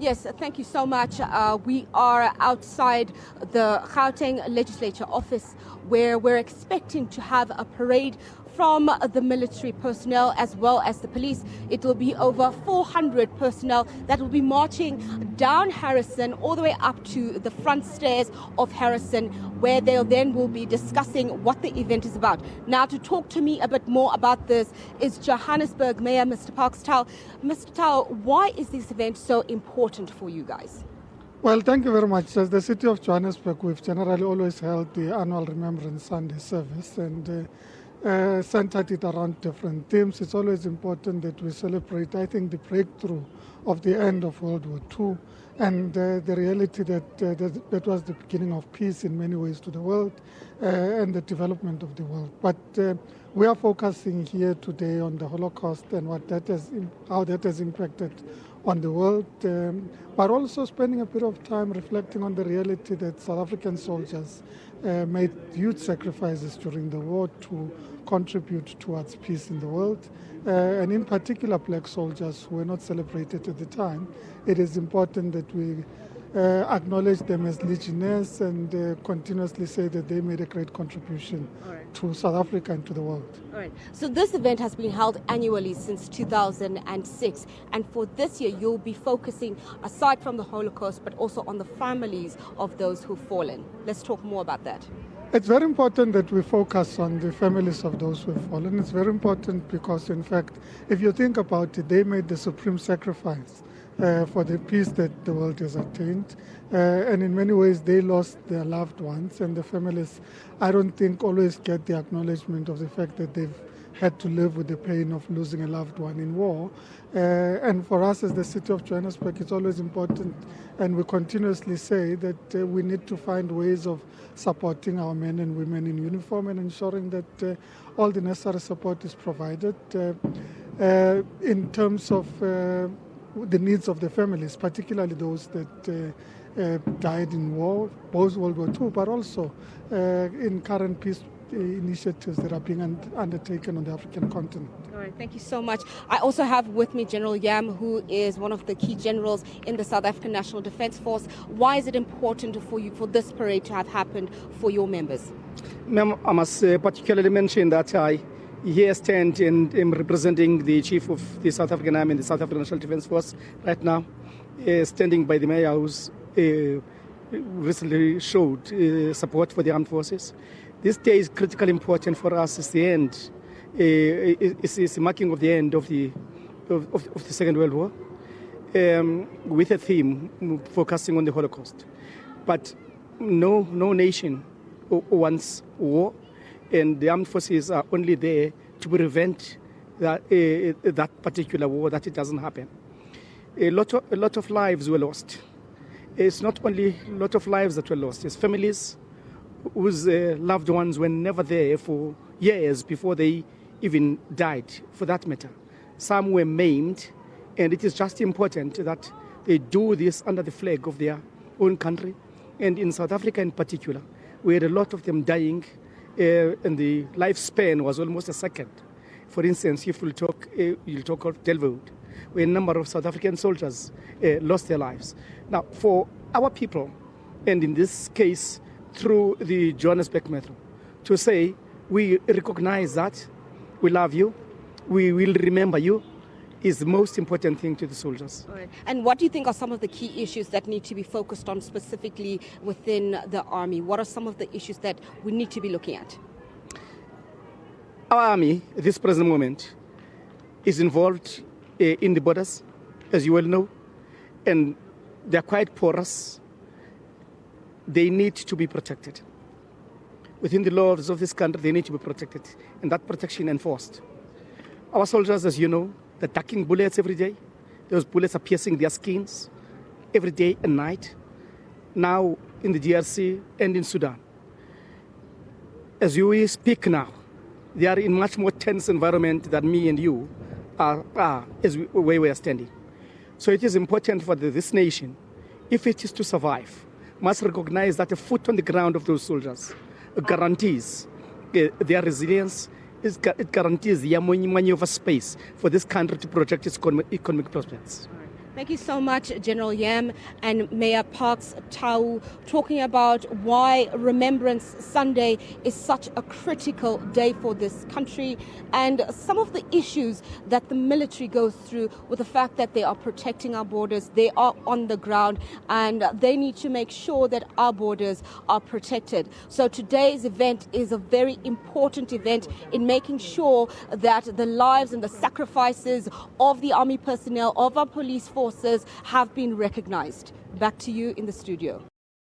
Yes, thank you so much. We are outside the Gauteng Legislature office where we're expecting to have a parade from the military personnel as well as the police. It will be over 400 personnel that will be marching down Harrison all the way up to the front stairs of Harrison, where they then will be discussing what the event is about. Now, to talk to me a bit more about this is Johannesburg Mayor Mr. Parks Tau. Mr. Tau, why is this event so important for you guys? Well, thank you very much. As the city of Johannesburg, we've generally always held the annual Remembrance Sunday service and centered it around different themes. It's always important that we celebrate, I think, the breakthrough of the end of World War II and the reality that was the beginning of peace in many ways to the world and the development of the world. But we are focusing here today on the Holocaust and how that has impacted on the world, but also spending a bit of time reflecting on the reality that South African soldiers made huge sacrifices during the war to contribute towards peace in the world, and in particular black soldiers who were not celebrated at the time. It is important that we acknowledge them as legionnaires and continuously say that they made a great contribution to South Africa and to the world. All right. So this event has been held annually since 2006, and for this year you'll be focusing, aside from the Holocaust, but also on the families of those who've fallen. Let's talk more about that. It's very important that we focus on the families of those who have fallen. It's very important because, in fact, if you think about it, they made the supreme sacrifice for the peace that the world has attained. And in many ways, they lost their loved ones. And the families, I don't think, always get the acknowledgement of the fact that they've had to live with the pain of losing a loved one in war. And for us as the city of Johannesburg, it's always important, and we continuously say that we need to find ways of supporting our men and women in uniform and ensuring that all the necessary support is provided in terms of the needs of the families, particularly those that died in war, both World War II, but also in current peace initiatives that are being undertaken on the African continent. All right, thank you so much. I also have with me General Yam, who is one of the key generals in the South African National Defence Force. Why is it important for you for this parade to have happened for your members? Ma'am, I must particularly mention that I here stand and am representing the Chief of the South African Army and the South African National Defence Force right now, standing by the Mayor, who's recently showed support for the armed forces. This day is critically important for us. It's the end. It's the marking of the end of the Second World War, with a theme focusing on the Holocaust. But no nation wants war, and the armed forces are only there to prevent that particular war, that it doesn't happen. A lot of lives were lost. It's not only a lot of lives that were lost. It's families whose loved ones were never there for years before they even died, for that matter. Some were maimed, and it is just important that they do this under the flag of their own country. And in South Africa in particular, we had a lot of them dying, and the lifespan was almost a second. For instance, if you'll talk of Delvold, where a number of South African soldiers lost their lives. Now, for our people, and in this case, through the Johannesburg Metro, to say we recognize that, we love you, we will remember you, is the most important thing to the soldiers. All right. And what do you think are some of the key issues that need to be focused on specifically within the Army? What are some of the issues that we need to be looking at? Our Army, at this present moment, is involved in the borders, as you well know, and they're quite porous. They need to be protected. Within the laws of this country, they need to be protected, and that protection enforced. Our soldiers, as you know, they're ducking bullets every day. Those bullets are piercing their skins every day and night. Now in the DRC and in Sudan. As we speak now, they are in much more tense environment than me and you are where we are standing. So it is important for this nation, if it is to survive, must recognize that a foot on the ground of those soldiers guarantees their resilience. It guarantees the maneuver space for this country to project its economic prospects. Thank you so much, General Yam and Mayor Parks Tau, talking about why Remembrance Sunday is such a critical day for this country and some of the issues that the military goes through with the fact that they are protecting our borders, they are on the ground, and they need to make sure that our borders are protected. So today's event is a very important event in making sure that the lives and the sacrifices of the army personnel, of our police forces have been recognized. Back to you in the studio.